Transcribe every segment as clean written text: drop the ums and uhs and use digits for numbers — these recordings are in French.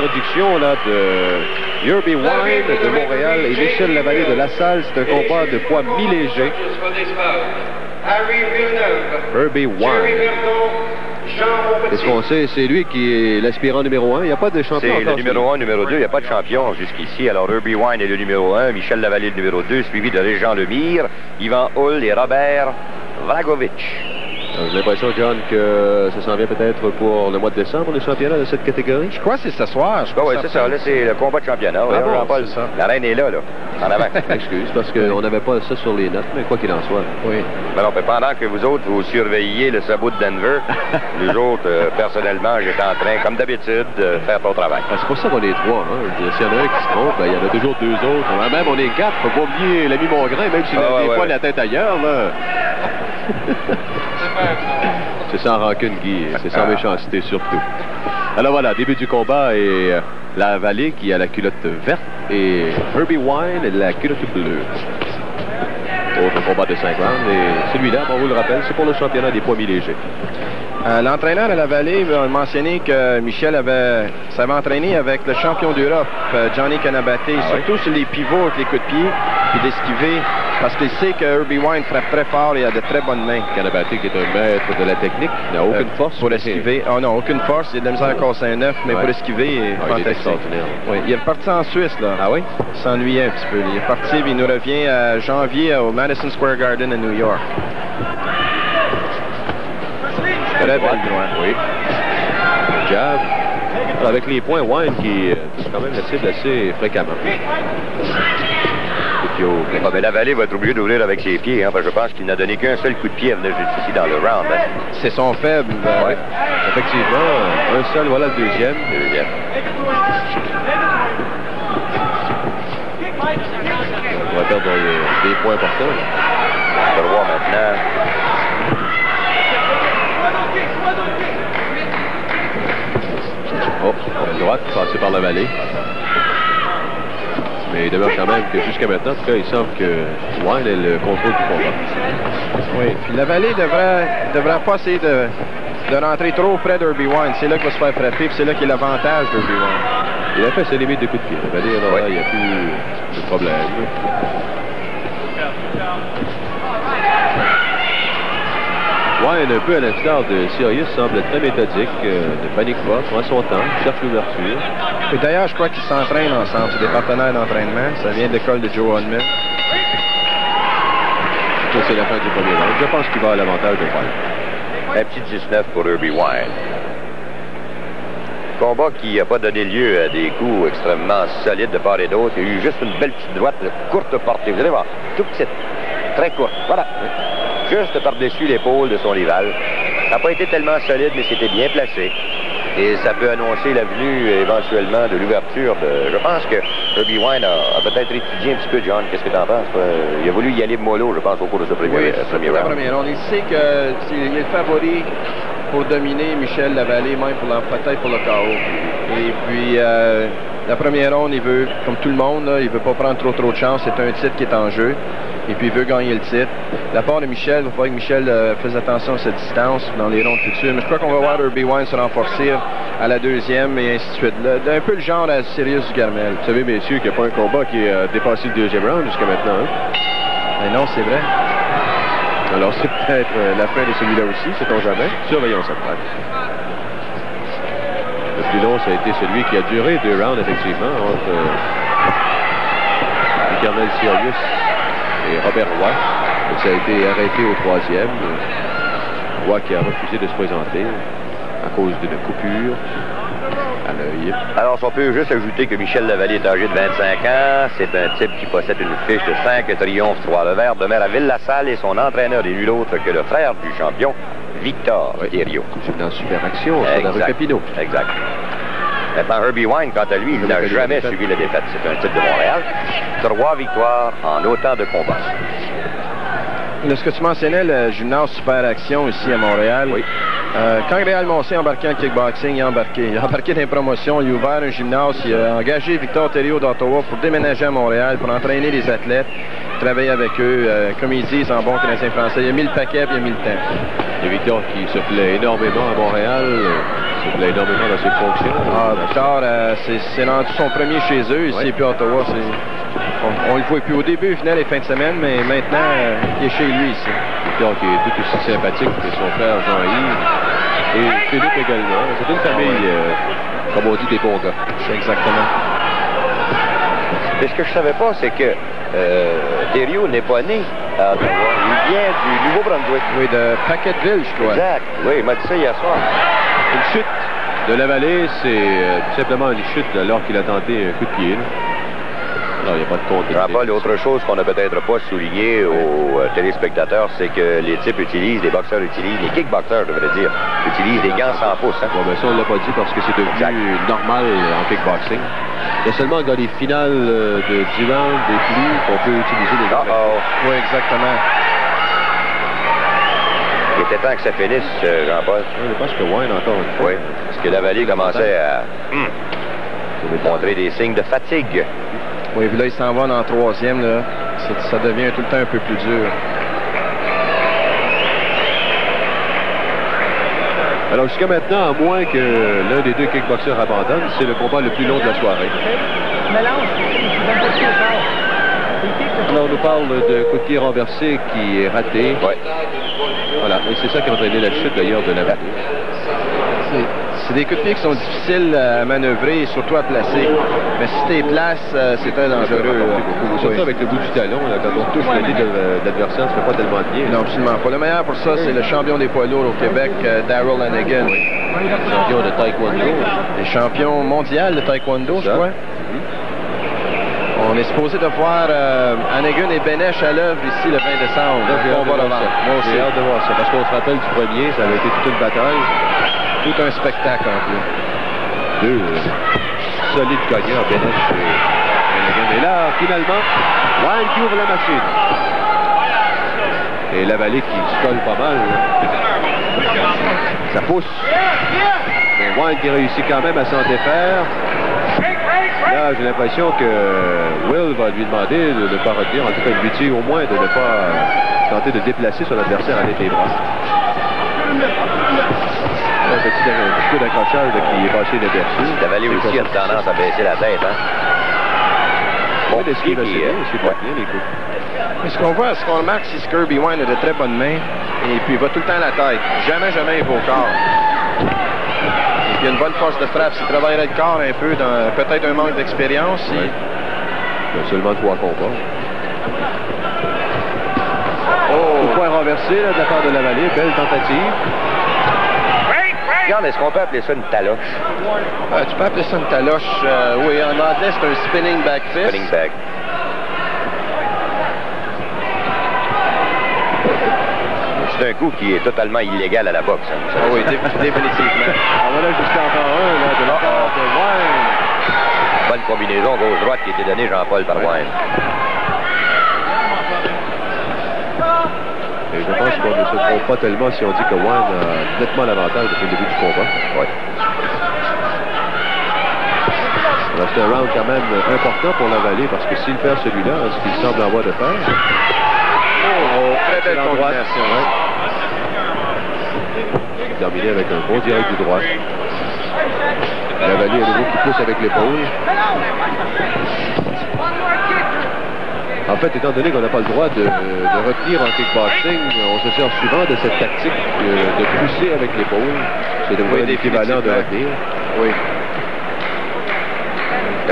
Introduction là de Herbie Wine de Montréal et Michel Lavallée de LaSalle. C'est un combat de poids mi-léger. Herbie Wine. Qu'est-ce qu'on sait? C'est lui qui est l'aspirant numéro 1. Il n'y a pas de champion. C'est le numéro 1, numéro 2. Il n'y a pas de champion jusqu'ici. Alors Herbie Wine est le numéro 1, Michel Lavallée le numéro 2, suivi de Régent Lemire, Yvan Hull et Robert Vragovic. J'ai l'impression, John, que ça s'en vient peut-être pour le mois de décembre, le championnat de cette catégorie. Je crois que c'est ce soir. Oui, c'est ça. Là, c'est le combat de championnat. Ah bon, Jean-Paul, la reine est là, en avant. Excuse, parce qu'on n'avait pas ça sur les notes, mais quoi qu'il en soit. Oui. Mais non, pendant que vous autres, vous surveilliez le sabot de Denver, nous autres, personnellement, j'étais en train, comme d'habitude, de faire ton travail. C'est pour ça qu'on est trois. Hein. S'il y en a un qui se trompe, il y en a toujours deux autres. Même on est quatre. Faut pas oublier l'ami Mongrain, même s'il a des fois la tête ailleurs. Là. C'est sans rancune, Guy. C'est sans méchanceté, surtout. Alors voilà, début du combat et Lavallée qui a la culotte verte et Herbie Wine la culotte bleue. Autre combat de 5 rounds et celui-là, on vous le rappelle, c'est pour le championnat des poids mi-légers. L'entraîneur de Lavallée a mentionné que Michel s'avait entraîné avec le champion d'Europe, Johnny Canabaté, surtout sur les pivots avec les coups de pied, puis d'esquiver, parce qu'il sait que Herbie Wine frappe très fort et a de très bonnes mains. Canabaté qui est un maître de la technique, n'a aucune force. Pour esquiver. Oh non, aucune force, il a de la misère à casser un œuf, mais pour esquiver, il est fantastique. Il est reparti en Suisse, là. Ah oui? Il s'ennuyait un petit peu. Il est parti, puis il nous revient à janvier au Madison Square Garden à New York. Très belle droite. Oui. Jab. Avec les points, Wine qui touche quand même la cible assez fréquemment. Mais Lavallée va être obligé d'ouvrir avec ses pieds, parce que je pense qu'il n'a donné qu'un seul coup de pied à venir jusqu'ici dans le round. C'est son faible. Oui. Effectivement, un seul, voilà le deuxième. On va perdre des points importants. On va voir maintenant. Oh, en droite, passé par Lavallée. Mais il demeure quand même que jusqu'à maintenant, en tout cas, il semble que Wine ait le contrôle du combat. Oui, puis Lavallée devrait pas essayer de rentrer trop près d'Herbie Wine. C'est là qu'il va se faire frapper, puis c'est là qu'il a l'avantage d'Herbie Wine. Il a fait ses limites de coups de pied. Lavallée, alors là, il n'y a plus de problème. Wine, un peu à l'instar de Sirius, semble très méthodique, ne panique pas, prend son temps, cherche l'ouverture. Et d'ailleurs, je crois qu'ils s'entraînent ensemble. C'est des partenaires d'entraînement. Ça vient de l'école de Joe Hodman. C'est la fin du premier round. Je pense qu'il va à l'avantage de Wine. Un petit 19 pour Herbie Wine. Combat qui n'a pas donné lieu à des coups extrêmement solides de part et d'autre. Il y a eu juste une belle petite droite de courte portée. Vous allez voir, tout petite, très courte. Voilà. Juste par-dessus l'épaule de son rival. Ça n'a pas été tellement solide, mais c'était bien placé. Et ça peut annoncer la venue éventuellement de l'ouverture de... Je pense que Herbie Wine a peut-être étudié un petit peu, John. Qu'est-ce que tu en penses? Il a voulu y aller mollo, je pense, au cours de ce premier round. Il sait qu'il est le favori pour dominer Michel Lavallée, même peut-être pour le KO. Et puis, la première ronde, il veut, comme tout le monde, là, il veut pas prendre trop de chance. C'est un titre qui est en jeu. Et puis, il veut gagner le titre. De la part de Michel, il va falloir que Michel fasse attention à cette distance dans les rondes futures. Mais je crois qu'on va voir Herbie Wine se renforcer à la deuxième et ainsi de suite. Un peu le genre à Sirius du Carmel. Vous savez, messieurs, qu'il n'y a pas un combat qui a dépassé le deuxième round jusqu'à maintenant. Hein? Mais non, c'est vrai. Alors, c'est peut-être la fin de celui-là aussi, sait-on jamais. Surveillons cette pratique. Le plus long, ça a été celui qui a duré 2 rounds, effectivement, entre Carmel Sirius et Robert Roy. Ça a été arrêté au 3e. Roy qui a refusé de se présenter à cause d'une coupure à l'œil. Alors, on peut juste ajouter que Michel Lavallée est âgé de 25 ans. C'est un type qui possède une fiche de 5 triomphes, 3 revers, demeure à Ville-la-Salle et son entraîneur n'est nul autre que le frère du champion, Victor Thériault. C'est dans Super Action, sur la rue Papineau. Exact. Maintenant, Herbie Wine, quant à lui, il n'a jamais subi la défaite. C'est un titre de Montréal. 3 victoires en autant de combats. Là, ce que tu mentionnais, le gymnase Super Action ici à Montréal. Oui. Quand Réal Moncé a embarqué en kickboxing, il a embarqué dans les promotions, il a ouvert un gymnase, il a engagé Victor Thériault d'Ottawa pour déménager à Montréal, pour entraîner les athlètes, travailler avec eux, comme ils disent en bon canadien français. Il a mis le paquet puis il a mis le temps. Et Victor qui se plaît énormément à Montréal, se plaît énormément dans ses fonctions. Victor, c'est rendu son premier chez eux, ici, puis à Ottawa. On le voit plus. Au début, il venait les fins de semaine, mais maintenant, il est chez lui ici. Victor qui est tout aussi sympathique que son frère Jean-Yves. Et Philippe également. C'est une famille, comme on dit, des bons gars. C'est exactement. Mais ce que je ne savais pas, c'est que Thériault n'est pas né à Ottawa. Il vient du Nouveau-Brunswick. Oui, de Paquetteville, je crois. Exact. Oui, il m'a dit ça hier soir. Une chute de la vallée, c'est tout simplement une chute alors qu'il a tenté un coup de pied. Non, il n'y a pas de compte. Jean-Paul, autre chose qu'on n'a peut-être pas souligné aux téléspectateurs, c'est que les types utilisent, les boxeurs utilisent, les kickboxeurs, je devrais dire, utilisent des gants sans pouce. Hein? Bon, ben ça, on ne l'a pas dit parce que c'est devenu normal en kickboxing. Il y a seulement dans les finales de 10 rounds et plus qu'on peut utiliser des gants. Oui, exactement. Il était temps que ça finisse, Jean-Paul. Oui, je pense que Wayne encore une fois. Oui, parce que la vallée commençait à montrer des signes de fatigue. Oui, puis là, il s'en va dans le troisième, là. Ça devient tout le temps un peu plus dur. Alors, jusqu'à maintenant, à moins que l'un des deux kickboxers abandonne, c'est le combat le plus long de la soirée. Alors, on nous parle de coup de pied renversé qui est raté. Oui. Voilà, et c'est ça qui a entraîné la chute, d'ailleurs, de la vallée. C'est des coups de pied qui sont difficiles à manœuvrer et surtout à placer. Mais si tu les places, c'est très dangereux. Surtout avec le bout du talon, là, quand on touche le nez de l'adversaire, ça ne fait pas tellement bien. Non, absolument pas. Le meilleur pour ça, c'est le champion des poids lourds au Québec, Daryl Hannigan. Champion de taekwondo. Les champions mondial de taekwondo, je crois. On est supposé de voir Hannigan et Benesch à l'œuvre ici le 20 décembre. On va le voir. Moi aussi, hâte de voir ça. Parce qu'on se rappelle du premier, ça avait été toute une bataille. Tout un spectacle en plus. Deux solides gagnants, Benesch et Hannigan. Et là, finalement, Wayne qui ouvre la machine. Et la vallée qui se colle pas mal. Ça pousse. Mais Wayne qui réussit quand même à s'en défaire. Là, j'ai l'impression que Will va lui demander de ne pas retenir, en tout cas, lui dire au moins de ne pas tenter de déplacer son adversaire à l'aide des bras. Un petit coup d'accrochage qui est passé inaperçu. La vallée aussi a tendance à baisser la tête, hein? Bon, oui, c'est bien, les coups. Mais ce qu'on voit, ce qu'on remarque, c'est que Kirby Wine a de très bonnes mains et puis il va tout le temps à la tête. Jamais il va au corps. Et puis il a une bonne force de frappe. S'il travaillerait le corps un peu, peut-être un manque d'expérience. Ouais. Il y a seulement 3 combats. Coup de poing renversé là, de la part de la vallée. Belle tentative. Regarde, est-ce qu'on peut appeler ça une taloche? Tu peux appeler ça une taloche. Oui, en anglais, c'est un spinning back fist. Spinning back. C'est un coup qui est totalement illégal à la boxe. Hein, oui, définitivement. On va là jusqu'à encore un là, de la part de Wayne. Bonne combinaison gauche-droite qui a été donnée Jean-Paul par Wayne. Et je pense qu'on ne se trompe pas tellement si on dit que Wayne a nettement l'avantage depuis le début du combat. Oui. Alors c'est un round quand même important pour la vallée parce que s'il perd celui-là, ce qu'il semble avoir de faire. Très belle combinaison. Ouais. Terminé avec un bon direct du droit. La vallée à nouveau qui pousse avec l'épaule. En fait, étant donné qu'on n'a pas le droit de retenir en kickboxing, on se sert souvent de cette tactique de pousser avec l'épaule. C'est de voir l'équivalent de retenir. Oui.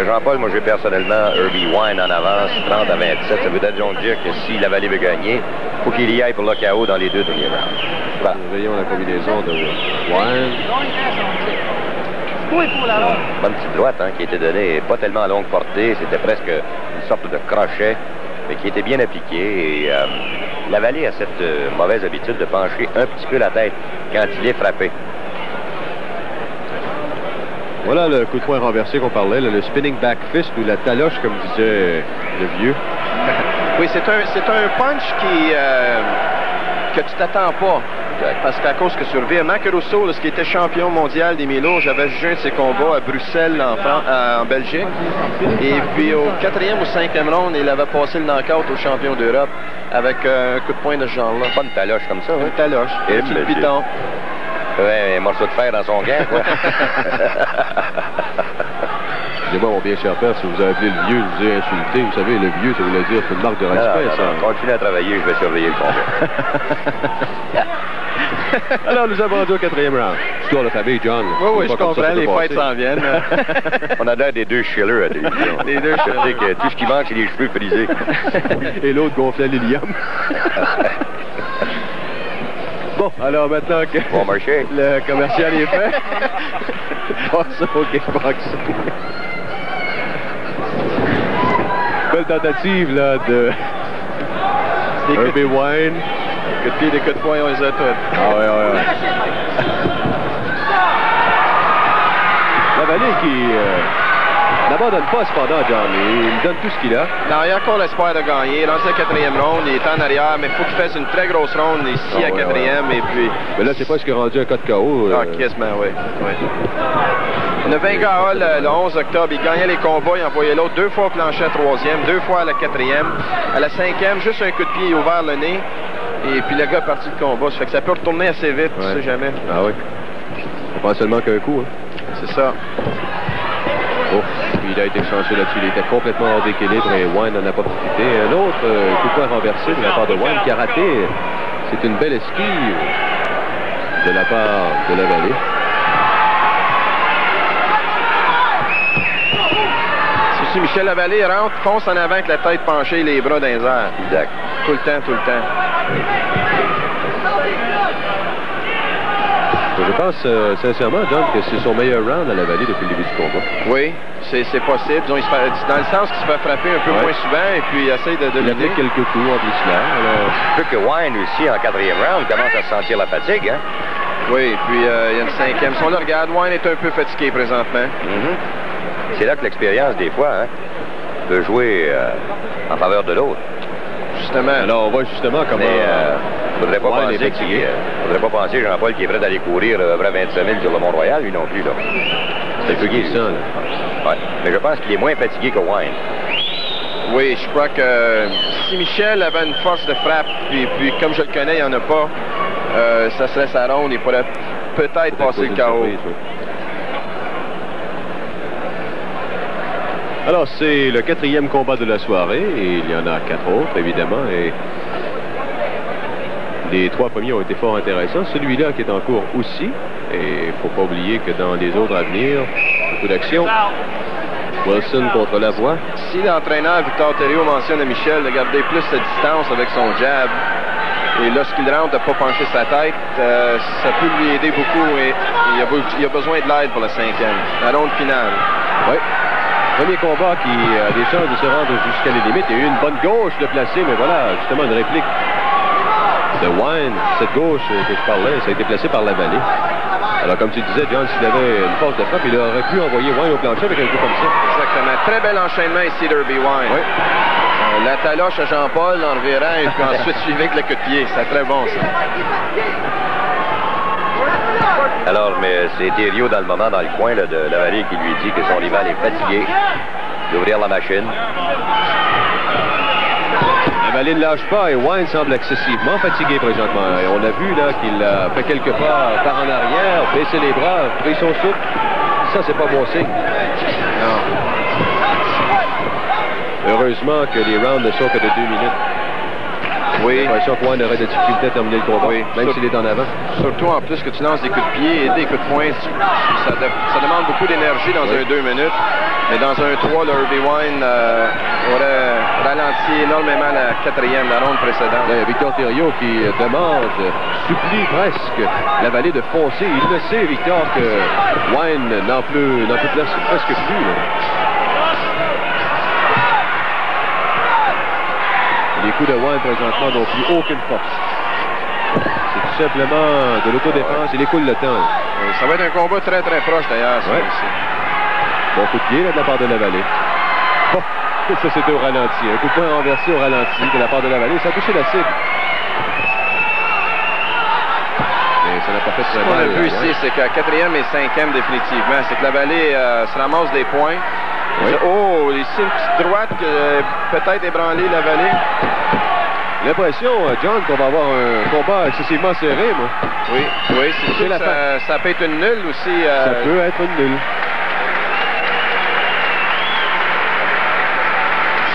Jean-Paul, moi j'ai personnellement Herbie Wine en avance, 30 à 27. Ça veut donc dire que si la vallée veut gagner, il faut qu'il y aille pour le KO dans les 2 derniers rounds. Voilà. Voyons la combinaison de Wine. Bonne petite droite hein, qui était donnée, pas tellement à longue portée, c'était presque une sorte de crochet, mais qui était bien appliqué. Et la vallée a cette mauvaise habitude de pencher un petit peu la tête quand il est frappé. Voilà le coup de poing renversé qu'on parlait, le spinning back fist ou la taloche, comme disait le vieux. Oui, c'est un punch que tu t'attends pas. Parce qu'à cause que sur le Mac Russo, là, ce qui était champion mondial des Milo, j'avais jugé un de ses combats à Bruxelles, en Belgique. Et puis au 4e ou 5e round, il avait passé le knockout au champion d'Europe avec un coup de poing de ce genre-là. Pas une taloche comme ça, hein? Une taloche, un petit piton. Ouais, un morceau de fer dans son gant, quoi. Excusez-moi, mon bien cher père, si vous avez appelé le vieux, je vous ai insulté. Vous savez, le vieux, ça voulait dire c'est une marque de respect, ça. Continue à travailler, je vais surveiller le combat. Alors, nous avons rendu au 4e round. Histoire de famille, John. Oui, je comprends, les fêtes s'en viennent. On a l'air des deux Schiller à la télévision. Les deux Schiller. Que tout ce qui manque, c'est les cheveux frisés. Et l'autre gonflait l'hélium. Bon, alors maintenant que bon marché. Le commercial est fait, passons au kickboxing. Belle tentative là de Herbie Wine. Coup de pied, des coups de poing, on les a tous. Ah ouais. La Vallée qui n'abandonne pas cependant, John. Il donne tout ce qu'il a. Non, il a encore l'espoir de gagner. Dans le 4e round, il est en arrière, mais il faut qu'il fasse une très grosse ronde ici à 4e. Et puis... Mais là, c'est pas ce qui est rendu un cas de KO. Ah, quasiment, oui. Le 20 KO le 11 octobre, il gagnait les combats, il envoyait l'autre 2 fois au plancher à 3e, 2 fois à la 4e. À la 5e, juste un coup de pied, il a ouvert le nez. Et puis le gars est parti de combat. Ça fait que ça peut retourner assez vite, tu sais jamais. Ah oui. On pense seulement qu'un coup. Hein. C'est ça. Oh, il a été chanceux là-dessus. Il était complètement hors d'équilibre et Wine n'en a pas profité. Un autre coup de poing renversé de la part de Wine qui a raté. C'est une belle esquive de la part de la Vallée. Si Michel Lavallée rentre, fonce en avant avec la tête penchée et les bras dans les airs. Exact. Tout le temps. Je pense sincèrement, John, que c'est son meilleur round à la Vallée depuis le début du combat. Oui, c'est possible. Disons, dans le sens qu'il se fait frapper un peu moins souvent et puis il essaie de il a fait quelques coups en glissant. Plus que Wine aussi, en 4e round, commence à sentir la fatigue, hein? Oui, puis il y a une 5e. Si on le regarde, Wine est un peu fatigué présentement. C'est là que l'expérience, des fois, hein, peut jouer en faveur de l'autre. Justement. Alors, on voit justement comment... faudrait pas penser, Jean-Paul, qui est prêt d'aller courir à vrai 25 000 sur le Mont-Royal, lui non plus, là. C'est un peu glissant, là. Ouais. Mais je pense qu'il est moins fatigué que Wine. Oui, je crois que si Michel avait une force de frappe, puis comme je le connais, il n'y en a pas, ça serait sa ronde, il pourrait peut-être passer le KO. Alors, c'est le 4e combat de la soirée, et il y en a 4 autres, évidemment, et les 3 premiers ont été fort intéressants. Celui-là qui est en cours aussi, et il ne faut pas oublier que dans les autres à venir, beaucoup d'action. Wilson contre Lavoie. Si l'entraîneur Victor Thériault mentionne à Michel de garder plus sa distance avec son jab, et lorsqu'il rentre de ne pas pencher sa tête, ça peut lui aider beaucoup, et il a besoin de l'aide pour la 5e, la ronde finale. Oui. Premier combat qui a des chances de se rendre jusqu'à les limites. Il y a eu une bonne gauche de placer, mais voilà, justement une réplique de Wine. Cette gauche que je parlais, ça a été placé par la Vallée. Alors, comme tu disais, John, s'il avait une force de frappe, il aurait pu envoyer Wine au plancher avec un coup comme ça. Exactement. Très bel enchaînement ici d'Herbie Wine. Oui. La taloche à Jean-Paul en revirant et puis ensuite suivi avec le coup de pied. C'est très bon, ça. Alors, mais c'est Thériault dans le moment, dans le coin là, de la Vallée, qui lui dit que son rival est fatigué d'ouvrir la machine. La Vallée ne lâche pas et Wine semble excessivement fatigué présentement. Et on a vu là qu'il a fait quelques pas par en arrière, baissé les bras, pris son souffle. Ça, c'est pas bon signe. Non. Heureusement que les rounds ne sont que de 2 minutes. Oui. J'ai l'impression que Wine aurait de difficulté à terminer le combat, oui. Même s'il est en avant. Surtout en plus que tu lances des coups de pied et des coups de poing, ça demande beaucoup d'énergie dans un 2 minutes. Mais dans un 3, le Herbie Wine aurait ralenti énormément la 4e, la ronde précédente. Il y a Victor Thériault qui demande, supplie presque la Vallée de foncer. Il le sait, Victor, que Wine n'en peut presque plus. Là. Les coups de Wine présentement n'ont plus aucune force. C'est tout simplement de l'autodéfense. Il écoule le temps. Oui, ça va être un combat très très proche d'ailleurs. Ouais. Bon coup de pied là, de la part de la Vallée. Bon, ça c'était au ralenti. Un coup de poing renversé au ralenti de la part de la Vallée. Ça a touché la cible. ça n'a pas fait très Ce qu'on mal. a vu ici, c'est qu'à 4e et 5e, définitivement, c'est que la Vallée se ramasse des points. Oui. Oh, ici, une petite droite que peut-être ébranler la Vallée. L'impression, John, qu'on va avoir un combat excessivement serré, moi. Oui, c'est sûr la que ça peut être une nulle aussi. Ça peut être une nulle.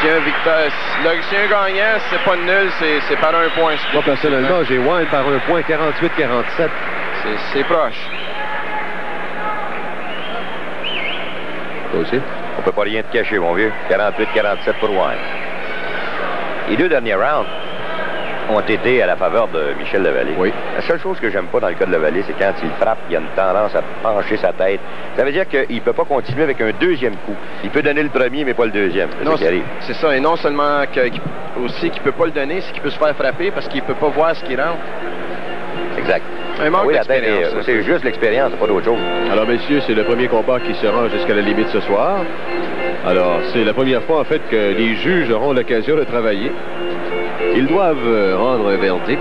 Si un gagnant, c'est pas une nulle, c'est par un point. Moi, personnellement, j'ai Wine par un point, 48-47. C'est proche. Toi aussi? On peut pas rien te cacher, mon vieux. 48-47 pour Wine. Les deux derniers rounds ont été à la faveur de Michel Lavallée. Oui. La seule chose que j'aime pas dans le cas de Lavallée, c'est quand il frappe, il a une tendance à pencher sa tête. Ça veut dire qu'il peut pas continuer avec un deuxième coup. Il peut donner le premier, mais pas le deuxième. C'est ça qui arrive. C'est ça. Et non seulement qu'il peut pas le donner, c'est qu'il peut se faire frapper parce qu'il peut pas voir ce qui rentre. Exact. Un manque Oui, la tête, d'expérience. c'est juste l'expérience, c'est pas d'autre chose. Alors, messieurs, c'est le premier combat qui se rend jusqu'à la limite ce soir. Alors, c'est la première fois, en fait, que les juges auront l'occasion de travailler. Ils doivent rendre un verdict.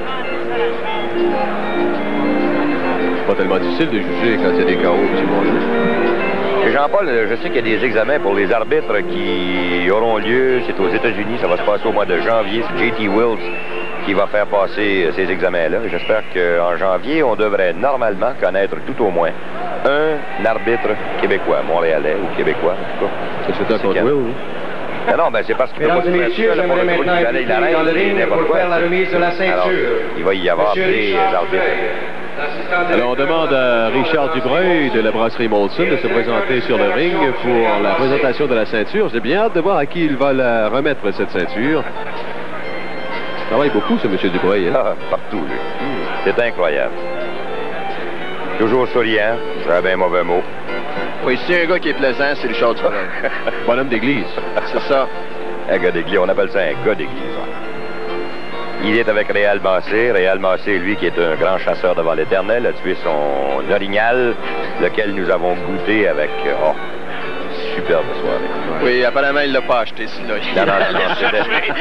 C'est pas tellement difficile de juger quand il y a des KO, M. Bonjour. Et Jean-Paul, je sais qu'il y a des examens pour les arbitres qui auront lieu. C'est aux États-Unis, ça va se passer au mois de janvier. C'est J.T. Wills qui va faire passer ces examens-là. J'espère qu'en janvier, on devrait normalement connaître tout au moins un arbitre québécois, montréalais ou québécois, en tout cas. C'est ça contre Will, oui. Non, ben c'est parce que... Mesdames et messieurs, j'aimerais maintenant inviter dans le ring pour faire la remise de la ceinture. Alors, il va y avoir Monsieur des Richard arbitres. Dubreuil. Alors, on demande à Richard Dubreuil de la brasserie Molson de se présenter sur le ring pour la présentation de la ceinture. J'ai bien hâte de voir à qui il va la remettre, cette ceinture. Il travaille beaucoup, ce M. Dubreuil. Hein? Ah, partout, lui. C'est incroyable. Toujours souriant, c'est un bien mauvais mot. Oui, si un gars qui est plaisant, c'est Richard Dubreuil. Bonhomme d'église. C'est ça. Un gars d'église, on appelle ça un gars d'église. Il est avec Réal Massé. Réal Massé, lui, qui est un grand chasseur devant l'éternel, a tué son orignal, lequel nous avons goûté avec... Oh, superbe soirée. Oui, apparemment, il l'a pas acheté, celui-là. Non,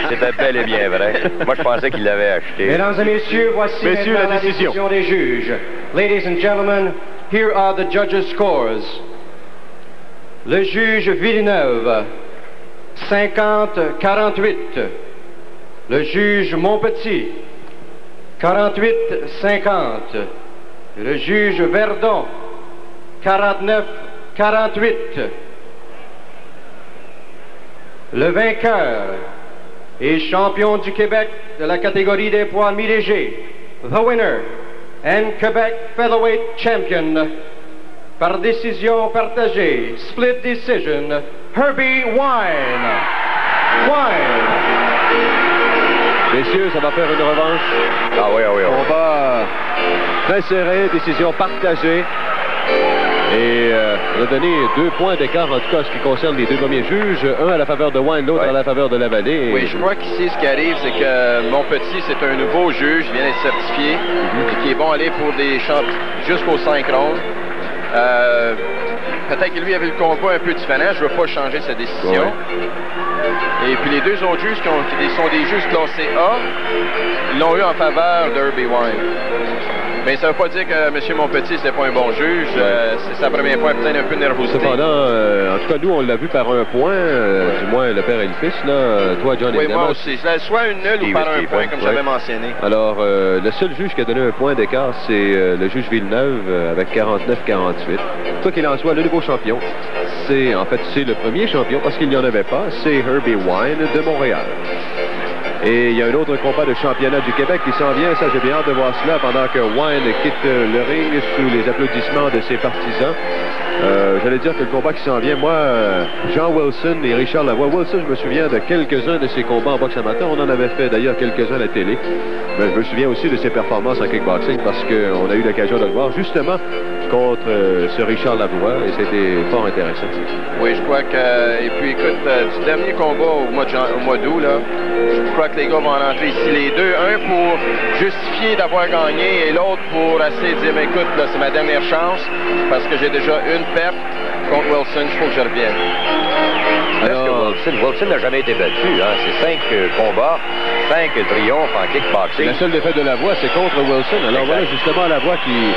c'était bel et bien vrai. Moi, je pensais qu'il l'avait acheté. Mesdames et messieurs, voici Messieurs, maintenant la décision des juges. Ladies and gentlemen, here are the judges' scores. Le juge Villeneuve, 50-48. Le juge Montpetit, 48-50. Le juge Verdon, 49-48. Le vainqueur et champion du Québec de la catégorie des poids mi-légers, the winner and Quebec Featherweight Champion, par décision partagée, split decision, Herbie Wine. Messieurs, ça va faire une revanche. Ah oui. Combat très serré, décision partagée. Et on a donné 2 points d'écart, en tout cas, en ce qui concerne les deux premiers juges. Un à la faveur de Wine, l'autre à la faveur de Lavallée. Oui, je crois qu'ici, ce qui arrive, c'est que Montpetit, c'est un nouveau juge, il vient d'être certifié, et qui est bon aller pour des champions jusqu'aux 5 rondes. Peut-être que lui avait le combat un peu différent. Je ne veux pas changer sa décision. Ouais. Et puis les deux autres juges qui sont des juges classés A, ils l'ont eu en faveur d'Herbie Wine. Mais ça ne veut pas dire que M. Montpetit, c'est pas un bon juge. C'est sa première fois, peut-être un peu de nervosité. Cependant, en tout cas, nous, on l'a vu par un point, du moins le père et le fils. Là. Toi, John, oui, évidemment. moi aussi. Soit une nulle ou par un point, comme j'avais mentionné. Alors, le seul juge qui a donné un point d'écart, c'est le juge Villeneuve avec 49-48. Quoi qu'il en soit, le nouveau champion, c'est le premier champion parce qu'il n'y en avait pas, c'est Herbie Wine de Montréal. Et il y a un autre combat de championnat du Québec qui s'en vient. Ça, j'ai bien hâte de voir cela pendant que Wine quitte le ring sous les applaudissements de ses partisans. J'allais dire que le combat qui s'en vient, moi, Jean Wilson et Richard Lavoie. Wilson, je me souviens de quelques-uns de ses combats en boxe amateur. On en avait fait d'ailleurs quelques-uns à la télé. Mais je me souviens aussi de ses performances en kickboxing parce qu'on a eu l'occasion de le voir justement contre ce Richard Lavoie et c'était fort intéressant. Oui, je crois que... Et puis, écoute, du dernier combat au mois d'août, là, je crois que les gars vont rentrer ici les deux. Un pour justifier d'avoir gagné et l'autre pour essayer de dire, mais écoute, là, c'est ma dernière chance parce que j'ai déjà une perte contre Wilson, il faut que je revienne. Alors, Wilson. Wilson n'a jamais été battu. Hein. C'est 5 combats, 5 triomphes en kickboxing. La seule défaite de Lavoie, c'est contre Wilson. Alors Exact. voilà justement Lavoie qui